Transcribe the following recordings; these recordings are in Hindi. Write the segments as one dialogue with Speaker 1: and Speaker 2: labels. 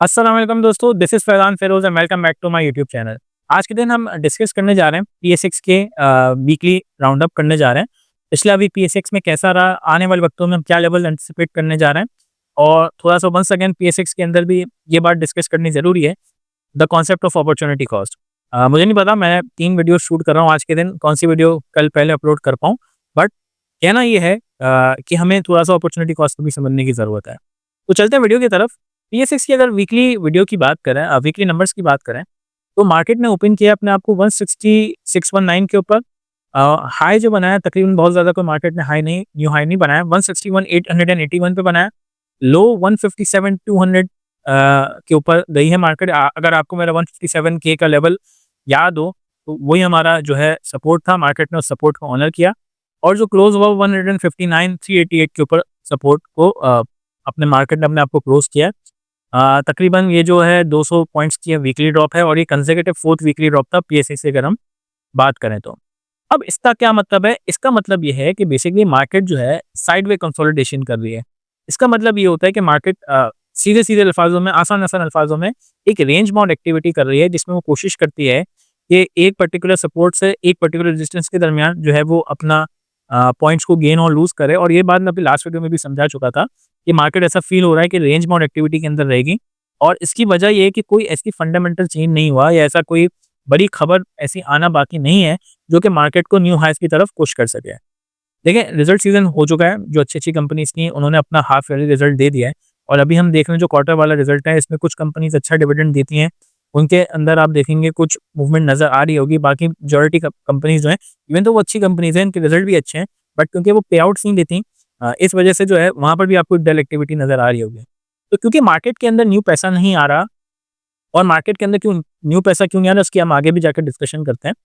Speaker 1: अस्सलाम वालेकुम दोस्तों, this is Faizan Firoz and welcome back to my YouTube channel. आज के दिन हम डिस्कस करने जा रहे हैं पीएसएक्स के वीकली राउंड अप करने जा रहे हैं। पिछला वीक पीएसएक्स में कैसा रहा, आने वाले वक्तों में हम क्या लेवल एंटिसिपेट करने जा रहे हैं और थोड़ा-सा वंस अगेन पीएसएक्स के अंदर भी ये बात डिस्कस करनी ज़रूरी है, the concept of opportunity cost. मुझे नहीं पता मैं 3 वीडियो शूट कर रहा हूँ आज के दिन, कौन-सी वीडियो कल पहले अपलोड कर पाऊँ, बट कहना ये है कि हमें थोड़ा-सा अपॉर्च्युनिटी कॉस्ट को भी समझने की ज़रूरत है। तो चलते हैं वीडियो की तरफ। पीएसएक्स की अगर वीकली वीडियो की बात करें, वीकली नंबर्स की बात करें, तो मार्केट ने ओपन किया अपने आप को 16619 के ऊपर। हाई जो बनाया तकरीबन बहुत ज़्यादा कोई मार्केट ने हाई नहीं, न्यू हाई नहीं बनाया, 161,881 पे बनाया। लो 157,200 के ऊपर गई है मार्केट। अगर आपको मेरा 157 के का लेवल याद हो, तो वही हमारा जो है सपोर्ट था, मार्केट ने उस सपोर्ट को ऑनर किया और जो क्लोज हुआ 159,388 के ऊपर सपोर्ट को अपने मार्केट ने अपने आप को क्लोज किया। तकरीबन ये जो है 200 पॉइंट्स की वीकली ड्रॉप है और ये कंसेक्यूटिव 4th वीकली ड्रॉप था पीएसए से अगर हम बात करें तो। अब इसका क्या मतलब है? इसका मतलब ये है कि बेसिकली मार्केट जो है साइडवे कंसोलिडेशन कर रही है। इसका मतलब ये होता है कि मार्केट सीधे-सीधे अल्फाज़ों में, आसान-आसान अल्फाज़ों में एक रेंज बाउंड एक्टिविटी कर रही है जिसमें वो कोशिश करती है कि एक पर्टिकुलर सपोर्ट से एक पर्टिकुलर रेजिस्टेंस के दरमियान जो है वो अपना पॉइंट्स को गेन और लूज़ करे। और ये बात मैं अपनी लास्ट वीडियो में भी समझा चुका था कि मार्केट ऐसा फ़ील हो रहा है कि रेंज बाउंड एक्टिविटी के अंदर रहेगी और इसकी वजह ये है कि कोई ऐसी फंडामेंटल चेंज नहीं हुआ या ऐसा कोई बड़ी खबर ऐसी आना बाकी नहीं है जो कि मार्केट को न्यू हाइज़ की तरफ पुश कर सके। देखिए, रिज़ल्ट सीज़न हो चुका है, जो अच्छी-अच्छी कंपनीज़ थी उन्होंने अपना हाफ ईयरली रिज़ल्ट दे दिया है और अभी हम देख रहे हैं जो क्वार्टर वाला रिज़ल्ट है, इसमें कुछ कंपनीज़ अच्छा डिविडेंड देती हैं, उनके अंदर आप देखेंगे कुछ मूवमेंट नज़र आ रही होगी। बाकी मेजॉरिटी कंपनीज़ जो हैं, इवन तो वो अच्छी कंपनीज़ हैं, इनके रिज़ल्ट भी अच्छे हैं, बट क्योंकि वो पे आउट्स नहीं देती, इस वजह से जो है वहाँ पर भी आपको डल एक्टिविटी नज़र आ रही होगी। तो क्योंकि मार्केट के अंदर न्यू पैसा नहीं आ रहा और मार्केट के अंदर क्यों न्यू पैसा क्यों नहीं आ रहा, उसकी हम आगे भी जाकर डिस्कशन करते हैं।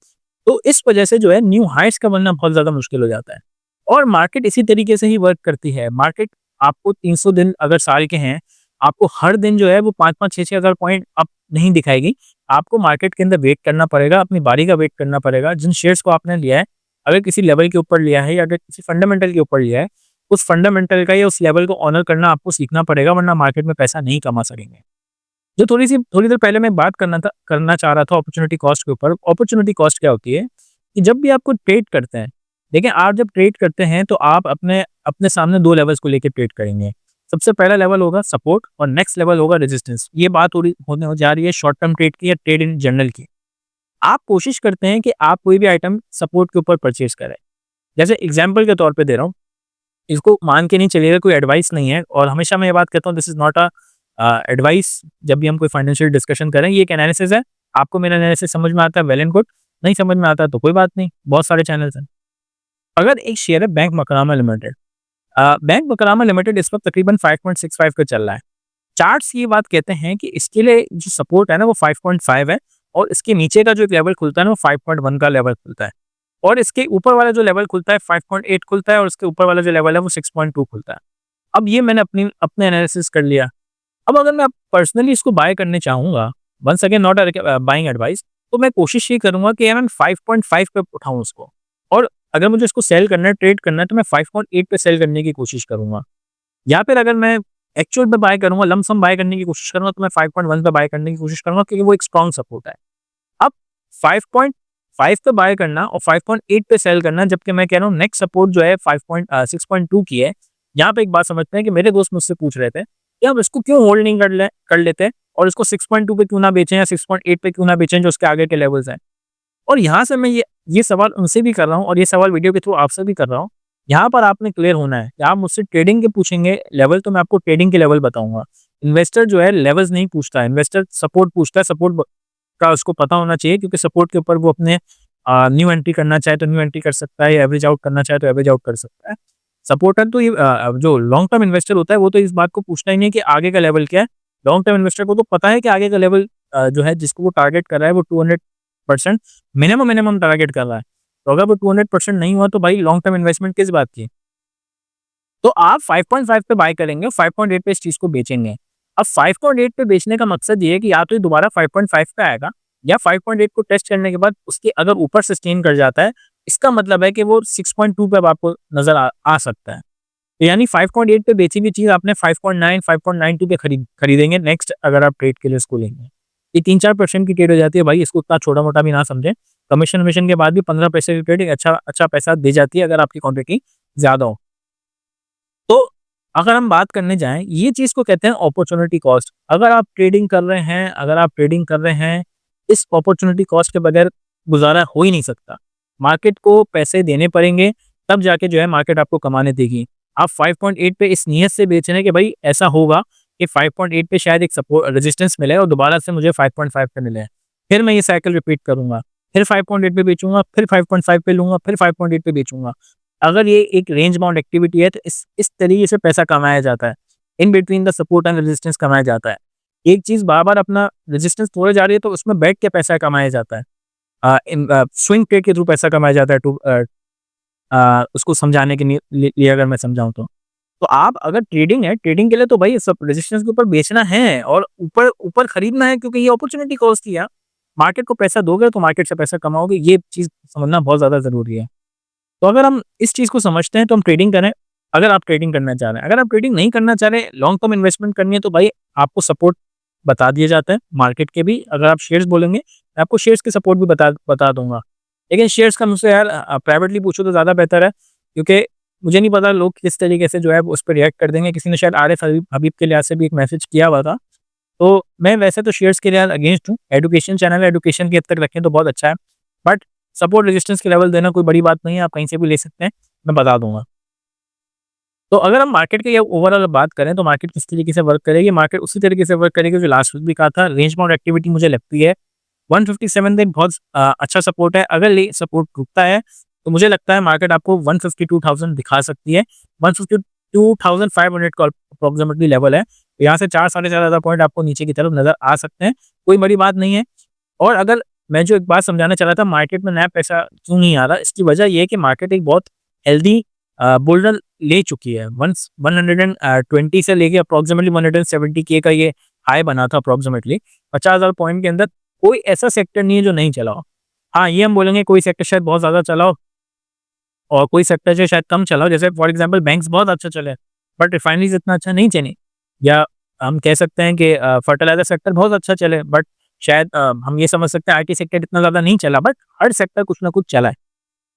Speaker 1: तो इस वजह से जो है न्यू हाइट्स का बनना बहुत ज़्यादा मुश्किल हो जाता है और मार्केट इसी तरीके से ही वर्क करती है। मार्केट आपको 300 दिन अगर साल के हैं, आपको हर दिन जो है वो 5-5, 6-6 हज़ार पॉइंट अप नहीं दिखाएगी। आपको मार्केट के अंदर वेट करना पड़ेगा, अपनी बारी का वेट करना पड़ेगा। जिन शेयर्स को आपने लिया है, अगर किसी लेवल के ऊपर लिया है या अगर किसी फंडामेंटल के ऊपर लिया है, उस फंडामेंटल का या उस लेवल को ऑनर करना आपको सीखना पड़ेगा, वरना मार्केट में पैसा नहीं कमा सकेंगे। जो थोड़ी देर पहले मैं बात करना चाह रहा था अपॉर्चुनिटी कॉस्ट के ऊपर। अपॉर्चुनिटी कॉस्ट क्या होती है कि जब भी आपको ट्रेड करते हैं, देखिए आप जब ट्रेड करते हैं तो आप अपने अपने सामने 2 लेवल्स को लेके ट्रेड करेंगे। सबसे पहला लेवल होगा सपोर्ट और नेक्स्ट लेवल होगा रेजिस्टेंस। ये बात हो रही होने हो जा रही है शॉर्ट टर्म ट्रेड की या ट्रेड इन जनरल की। आप कोशिश करते हैं कि आप कोई भी आइटम सपोर्ट के ऊपर परचेज़ करें। जैसे एग्ज़ाम्पल के तौर पे दे रहा हूँ, इसको मान के नहीं चलिएगा, कोई एडवाइस नहीं है और हमेशा मैं ये बात कहता हूँ, दिस इज़ नॉट एडवाइस। जब भी हम कोई फाइनेंशियल डिस्कशन करें, ये एक एनालिसिस है। आपको मेरा एनालिसिस समझ में आता है, वेल एंड गुड। नहीं समझ में आता तो कोई बात नहीं, बहुत सारे चैनल्स हैं। अगर एक शेयर है bank macrame limited, bank macrame limited इस वक्त तकरीबन 5.65 पे चल रहा है। चार्ट्स ये बात कहते हैं कि इसके लिए जो सपोर्ट है ना वो 5.5 है और इसके नीचे का जो एक लेवल खुलता है ना वो 5.1 का लेवल खुलता है और इसके ऊपर वाला जो लेवल खुलता है 5.8 खुलता है और उसके ऊपर वाला जो लेवल है वो 6.2 खुलता है। अब ये मैंने अपने एनालिसिस कर लिया। अब अगर मैं पर्सनली इसको बाय करने चाहूँगा, once again not buying advice, तो मैं कोशिश ये करूँगा कि यार मैं 5.5 पे उठाऊँ उसको और अगर मुझे इसको सेल करना है, ट्रेड करना है, तो मैं 5.8 पे सेल करने की कोशिश करूँगा। या फिर अगर मैं एक्चुअल में बाय करूँगा, लम सम बाय करने की कोशिश करूँगा, तो मैं 5.1 पे बाय करने की कोशिश करूँगा क्योंकि वो एक स्ट्रॉन्ग सपोर्ट है। अब 5.5 पे बाय करना और 5.8 पे सेल करना, जबकि मैं कह रहा हूँ नेक्स्ट सपोर्ट जो है 6.2 की है। यहाँ पे एक बात समझते हैं कि मेरे दोस्त मुझसे पूछ रहे थे कि हम इसको क्यों होल्ड नहीं कर लेते और इसको 6.2 पे क्यों ना बेचें या 6.8 पे क्यों ना बेचें जो उसके आगे के लेवल्स हैं। और यहाँ से मैं ये सवाल उनसे भी कर रहा हूँ और ये सवाल वीडियो के थ्रू आपसे भी कर रहा हूँ। यहाँ पर आपने क्लियर होना है कि आप मुझसे ट्रेडिंग के पूछेंगे लेवल, तो मैं आपको ट्रेडिंग के लेवल बताऊँगा। इन्वेस्टर जो है लेवल्स नहीं पूछता है, इन्वेस्टर सपोर्ट पूछता है। सपोर्ट का उसको पता होना चाहिए क्योंकि सपोर्ट के ऊपर वो अपने न्यू एंट्री करना चाहे तो न्यू एंट्री कर सकता है या एवरेज आउट करना चाहे तो एवरेज आउट कर सकता है। सपोर्टर तो ये जो लॉन्ग टर्म इन्वेस्टर होता है वो तो इस बात को पूछता ही नहीं है कि आगे का लेवल क्या है। लॉन्ग टर्म इन्वेस्टर को तो पता है कि आगे का लेवल जो है जिसको वो टारगेट कर रहा है वो 200% मिनिमम टारगेट कर रहा है। तो अगर वो 200% नहीं हुआ तो भाई लॉन्ग टर्म इन्वेस्टमेंट किस बात की। तो आप 5.5 पे बाय करेंगे, 5.8 पे इस चीज़ को बेचेंगे। अब 5.8 पे बेचने का मकसद ये है कि या तो ये दोबारा 5.5 पे आएगा या 5.8 को टेस्ट करने के बाद उसके अगर ऊपर सस्टेन कर जाता है, इसका मतलब है कि वो 6.2 पे अब आपको नज़र आ सकता है। यानी 5.8 पे बेची हुई चीज़ आपने 5.9, 5.92 पे खरीदेंगे नेक्स्ट, अगर आप ट्रेड के लिए इसको लेंगे। ये 3-4% की ट्रेड हो जाती है भाई, इसको उतना छोटा-मोटा भी ना समझें। कमीशन-वमीशन के बाद भी 15 पैसे की ट्रेड एक अच्छा अच्छा पैसा दे जाती है, अगर आपकी क्वांटिटी ज़्यादा हो। तो अगर हम बात करने जाएँ, ये चीज़ को कहते हैं अपॉर्च्युनिटी कॉस्ट। अगर आप ट्रेडिंग कर रहे हैं, इस अपॉर्च्युनिटी कॉस्ट के बगैर गुज़ारा हो ही नहीं सकता। मार्केट को पैसे देने पड़ेंगे, तब जाके जो है मार्केट आपको कमाने देगी। आप 5.8 पे इस नियत से बेच रहे हैं कि भाई ऐसा होगा कि 5.8 पे शायद एक रेजिस्टेंस मिले और दोबारा से मुझे 5.5 पे मिले। फिर मैं ये साइकिल रिपीट करूँगा, फिर 5.8 पे बेचूँगा, फिर 5.5 पे लूँगा, फिर 5.8 पे बेचूँगा। अगर ये एक रेंज बाउंड एक्टिविटी है, तो इस तरीके से पैसा कमाया जाता है। In between the support and resistance कमाया जाता है। एक चीज़ बार-बार अपना रेजिस्टेंस तोड़े जा रही है, तो उसमें बैठ के पैसा कमाया जाता है। स्विंग ट्रेड के थ्रू पैसा कमाया जाता है, उसको समझाने के लिए अगर मैं समझाऊँ तो। तो आप अगर ट्रेडिंग है, ट्रेडिंग के लिए तो भाई सब रेजिस्टेंस के ऊपर बेचना है और ऊपर ऊपर खरीदना है, क्योंकि ये अपॉर्च्युनिटी कॉस्ट ही है। मार्केट को पैसा दोगे तो मार्केट से पैसा कमाओगे, ये चीज़ समझना बहुत ज़्यादा ज़रूरी है। तो अगर हम इस चीज़ को समझते हैं तो हम ट्रेडिंग करें, अगर आप ट्रेडिंग करना चाह रहे हैं। अगर आप ट्रेडिंग नहीं करना चाह रहे, लॉन्ग टर्म इन्वेस्टमेंट करनी है, तो भाई आपको सपोर्ट बता दिए जाते हैं मार्केट के भी। अगर आप शेयर्स बोलेंगे, मैं आपको शेयर्स के सपोर्ट भी बता दूँगा। लेकिन शेयर्स का मुझसे यार प्राइवेटली पूछो तो ज़्यादा बेहतर है, क्योंकि मुझे नहीं पता लोग किस तरीके से जो है उस पे रिएक्ट कर देंगे। किसी ने शायद आरिफ हबीब के लिहाज़ से भी एक मैसेज किया हुआ था। तो मैं वैसे तो शेयर्स के लिए अगेंस्ट हूँ। एजुकेशन चैनल है, एजुकेशन की हद तक रखें तो बहुत अच्छा है। बट सपोर्ट रेजिस्टेंस के लेवल देना कोई बड़ी बात नहीं है, आप कहीं से भी ले सकते हैं, मैं बता दूँगा। तो अगर हम मार्केट की ओवरऑल बात करें, तो मार्केट किस तरीके से वर्क करेगी, मार्केट उसी तरीके से वर्क करेगी जो लास्ट वीक भी कहा था। रेंज बाउंड एक्टिविटी मुझे लगती है 157 तक बहुत अच्छा सपोर्ट है। अगर ये सपोर्ट टूटता है, तो मुझे लगता है मार्केट आपको 152,000 दिखा सकती है। 152,500 का अप्रॉक्सिमेटली लेवल है। यहाँ से 4 साढ़े 4 हज़ार पॉइंट आपको नीचे की तरफ नज़र आ सकते हैं, कोई बड़ी बात नहीं है। और अगर मैं जो एक बात समझाना चाह रहा था, मार्केट में नया पैसा क्यों नहीं आ रहा, इसकी वजह ये है कि मार्केट एक बहुत हेल्दी बुल रन ले चुकी है। वंस 120 से लेके अप्रॉक्सिमेटली 170 के का ये हाई बना था अप्रॉक्सिमेटली। 50,000 पॉइंट के अंदर कोई ऐसा सेक्टर नहीं है जो नहीं चला हो। हाँ, ये हम बोलेंगे कोई सेक्टर शायद बहुत ज़्यादा चला हो और कोई सेक्टर जो शायद कम चला हो, जैसे फॉर एग्जांपल बैंक्स बहुत अच्छा चले, बट रिफाइनरीज़ इतना अच्छा नहीं चली। या हम कह सकते हैं कि फर्टिलाइज़र सेक्टर बहुत अच्छा चले, बट शायद हम ये समझ सकते हैं आईटी सेक्टर इतना ज़्यादा नहीं चला, बट हर सेक्टर कुछ ना कुछ चला है।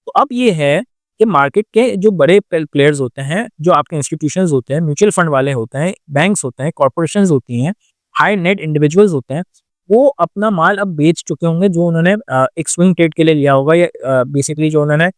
Speaker 1: तो अब ये है कि मार्केट के जो बड़े प्लेयर्स होते हैं, जो आपके इंस्टीट्यूशंस होते हैं, म्यूचुअल फंड वाले होते हैं, बैंक्स होते हैं, कॉर्पोरेशंस होती हैं, हाई नेट इंडिविजुअल्स होते हैं, वो अपना माल अब बेच चुके होंगे, जो उन्होंने एक स्विंग ट्रेड के लिए लिया होगा, या बेसिकली जो उन्होंने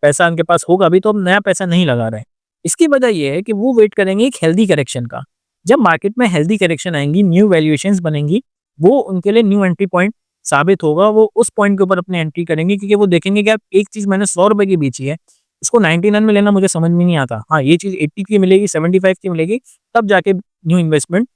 Speaker 1: पैसा उनके पास होगा अभी, तो अब नया पैसा नहीं लगा रहे हैं। इसकी वजह ये है कि वो वेट करेंगे एक हेल्दी करेक्शन का। जब मार्केट में हेल्दी करेक्शन आएँगी, न्यू वैल्यूएशंस बनेंगी, वो उनके लिए न्यू एंट्री पॉइंट साबित होगा। वो उस पॉइंट के ऊपर अपनी एंट्री करेंगे, क्योंकि वो देखेंगे कि यार एक चीज़ मैंने ₹100 की बेची है, उसको 99 में लेना मुझे समझ में नहीं आता। हाँ, ये चीज़ 80 की मिलेगी, 75 की मिलेगी, तब जाके न्यू इन्वेस्टमेंट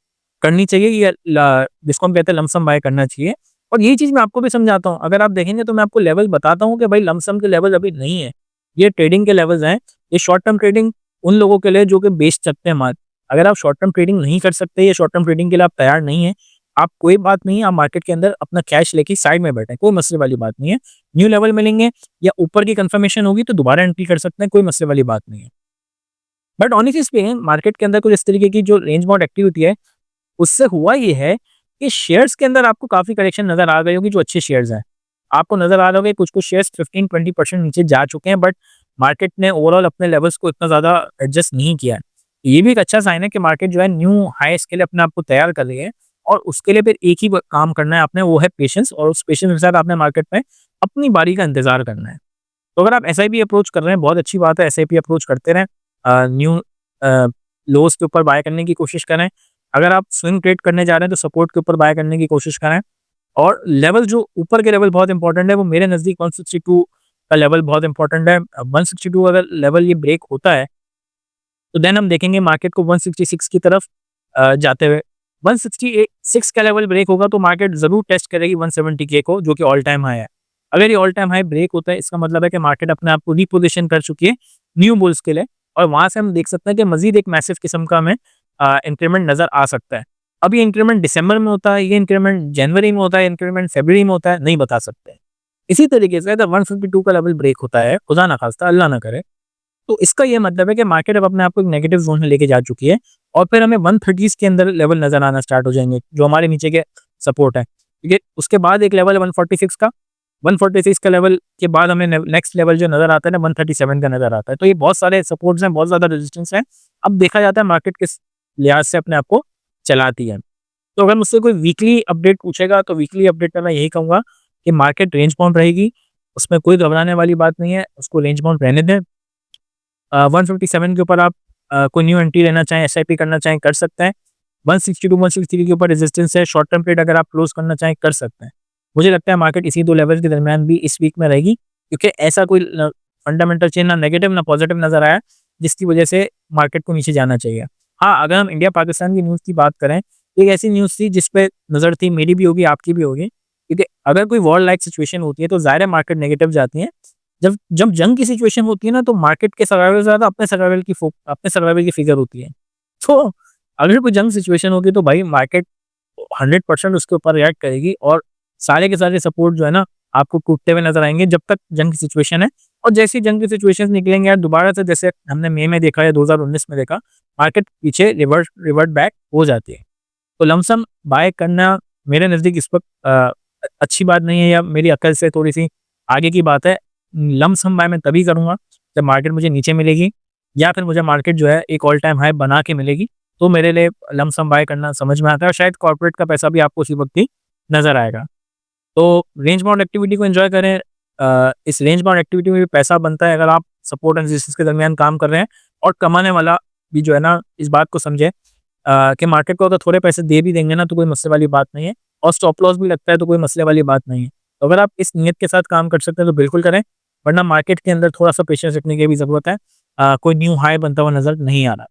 Speaker 1: करनी चाहिए, या जिसको हम कहते हैं लमसम बाय करना चाहिए। और यही चीज़ मैं आपको भी समझाता हूँ। अगर आप देखेंगे तो मैं आपको लेवल बताता हूँ कि भाई लमसम के लेवल अभी नहीं है, ये ट्रेडिंग के लेवल्स हैं। ये शॉर्ट टर्म ट्रेडिंग उन लोगों के लिए जो कि बेच सकते हैं माल। अगर आप शॉर्ट टर्म ट्रेडिंग नहीं कर सकते, या शॉर्ट टर्म ट्रेडिंग के लिए आप तैयार नहीं है, आप कोई बात नहीं है, आप मार्केट के अंदर अपना कैश लेके साइड में बैठे, कोई मसले वाली बात नहीं है। न्यू लेवल मिलेंगे या ऊपर की कंफर्मेशन होगी तो दोबारा एंट्री कर सकते हैं, कोई मसले वाली बात नहीं है। बट ऑनेस्टली स्पीकिंग, मार्केट के अंदर कुछ इस तरीके की जो रेंज बाउंड एक्टिविटी है, उससे हुआ ये है कि शेयर्स के अंदर आपको काफ़ी करेक्शन नज़र आ गई होगी, जो अच्छे शेयर्स हैं। आपको नज़र आ रहा होगा कुछ-कुछ शेयर्स 15-20% नीचे जा चुके हैं, बट मार्केट ने ओवरऑल अपने लेवल्स को इतना ज़्यादा एडजस्ट नहीं किया है। ये भी एक अच्छा साइन है कि मार्केट जो है न्यू हाईएस्ट के लिए अपने आप को तैयार कर रही है, और उसके लिए फिर एक ही काम करना है आपने, वो है पेशेंस, और उस पेशेंस के साथ आपने मार्केट में अपनी बारी का इंतज़ार करना है। तो अगर आप एसआईपी अप्रोच कर रहे हैं, बहुत अच्छी बात है, एसआईपी अप्रोच करते रहें। न्यू लोज़ के ऊपर बाय करने की कोशिश करें। अगर आप स्विंग ट्रेड करने जा रहे हैं, तो सपोर्ट के ऊपर बाय करने की कोशिश करें। और लेवल जो ऊपर के लेवल बहुत इंपॉर्टेंट है, वो मेरे नज़दीक 162 का लेवल बहुत इंपॉर्टेंट है। 162 अगर लेवल ये ब्रेक होता है, तो देन हम देखेंगे मार्केट को 166 की तरफ जाते हुए। 166 का लेवल ब्रेक होगा तो मार्केट ज़रूर टेस्ट करेगी 170 के को, जो कि ऑल टाइम हाई है। अगर ये ऑल टाइम हाई ब्रेक होता है, इसका मतलब है कि मार्केट अपने आप को रीपोज़िशन कर चुकी है न्यू बुल्स के लिए, और वहाँ से हम देख सकते हैं कि मज़ीद एक मैसिव किस्म का हमें इंक्रीमेंट नज़र आ सकता है। अब ये इंक्रीमेंट दिसंबर में होता है, ये इंक्रीमेंट जनवरी में होता है, इंक्रीमेंट फरवरी में होता है, नहीं बता सकते। इसी तरीके से अगर 152 का लेवल ब्रेक होता है, खुदा ना खास्ता, अल्लाह ना करे, तो इसका ये मतलब है कि मार्केट अब अपने आप को एक नेगेटिव ज़ोन में लेके जा चुकी है और फिर हमें 130s के अंदर लेवल नज़र आना स्टार्ट हो जाएँगे, जो हमारे नीचे के सपोर्ट है। ठीक है? उसके बाद एक लेवल है 146 का, 146 का लेवल के बाद हमें नेक्स्ट लेवल जो नज़र आता है ना 137 का नज़र आता है। तो ये बहुत सारे सपोर्ट्स हैं, बहुत ज़्यादा रेजिस्टेंस है। अब देखा जाता है मार्केट किस लिहाज से अपने आप को चलाती है। तो अगर मुझसे कोई वीकली अपडेट पूछेगा तो वीकली अपडेट में मैं यही कहूँगा कि मार्केट रेंज बाउंड रहेगी, उसमें कोई घबराने वाली बात नहीं है, उसको रेंज बाउंड रहने दें। 157 के ऊपर आप कोई न्यू एंट्री लेना चाहें, एसआईपी करना चाहें, कर सकते हैं। 162, 163 के ऊपर रेजिस्टेंस है, शॉर्ट टर्म ट्रेड अगर आप क्लोज़ करना चाहें, कर सकते हैं। मुझे लगता है मार्केट इसी 2 लेवल के दरमियान भी इस वीक में रहेगी, क्योंकि ऐसा कोई फंडामेंटल चेंज ना नेगेटिव ना पॉजिटिव नज़र आया, जिसकी वजह से मार्केट को नीचे जाना चाहिए। हाँ, अगर हम इंडिया पाकिस्तान की न्यूज़ की बात करें, एक ऐसी न्यूज़ थी जिस पे नज़र थी, मेरी भी होगी, आपकी भी होगी, क्योंकि अगर कोई वॉर लाइक सिचुएशन होती है तो ज़ाहिर है मार्केट नेगेटिव जाती है। जब जब जंग की सिचुएशन होती है ना, तो मार्केट के सर्वाइवल से ज़्यादा अपने सर्वाइवल की फ़िक्र होती है। तो अगर कोई जंग सिचुएशन होगी तो भाई मार्केट 100% उसके ऊपर रिएक्ट करेगी और सारे के सारे सपोर्ट जो है ना, आपको टूटते हुए नज़र आएँगे जब तक जंग की सिचुएशन है। और जैसे ही जंग की सिचुएशंस निकलेंगे यार दोबारा से, जैसे हमने मई में देखा या 2019 में देखा, मार्केट पीछे रिवर्ट बैक हो जाती है। तो लमसम बाय करना मेरे नज़दीक इस वक़्त अच्छी बात नहीं है, या मेरी अक्ल से थोड़ी-सी आगे की बात है। लमसम बाय मैं तभी करूँगा जब मार्केट मुझे नीचे मिलेगी, या फिर मुझे मार्केट जो है एक ऑल टाइम हाई बना के मिलेगी, तो मेरे लिए लमसम बाय करना समझ में आता है और शायद कॉर्पोरेट का पैसा भी आपको उसी वक़्त ही नज़र आएगा। तो रेंज बाउंड एक्टिविटी को एन्जॉय करें। इस रेंज बाउंड एक्टिविटी में भी पैसा बनता है अगर आप सपोर्ट एंड रेजिस्टेंस के दरमियान काम कर रहे हैं, और कमाने वाला भी जो है ना इस बात को समझे कि मार्केट को अगर थोड़े पैसे दे भी देंगे ना तो कोई मसले वाली बात नहीं है, और स्टॉप लॉस भी लगता है तो कोई मसले वाली बात नहीं है। तो अगर आप इस नीयत के साथ काम कर सकते हैं तो बिल्कुल करें, वरना मार्केट के अंदर थोड़ा-सा पेशेंस रखने की भी ज़रूरत है। कोई न्यू हाई बनता हुआ नज़र नहीं आ रहा।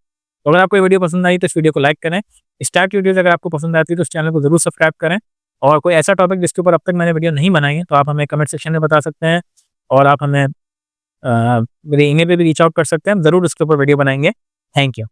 Speaker 1: तो अगर आपको ये वीडियो पसंद आई तो इस वीडियो को लाइक करें। इस टाइप की वीडियोज़ अगर आपको पसंद आती है तो इस चैनल को ज़रूर सब्सक्राइब करें, और कोई ऐसा टॉपिक जिसके ऊपर अब तक मैंने वीडियो नहीं बनाई है तो आप हमें कमेंट सेक्शन में बता सकते हैं, और आप हमें मेरे ईमेल पे भी रीच आउट कर सकते हैं। हम ज़रूर इसके ऊपर वीडियो बनाएँगे। Thank you.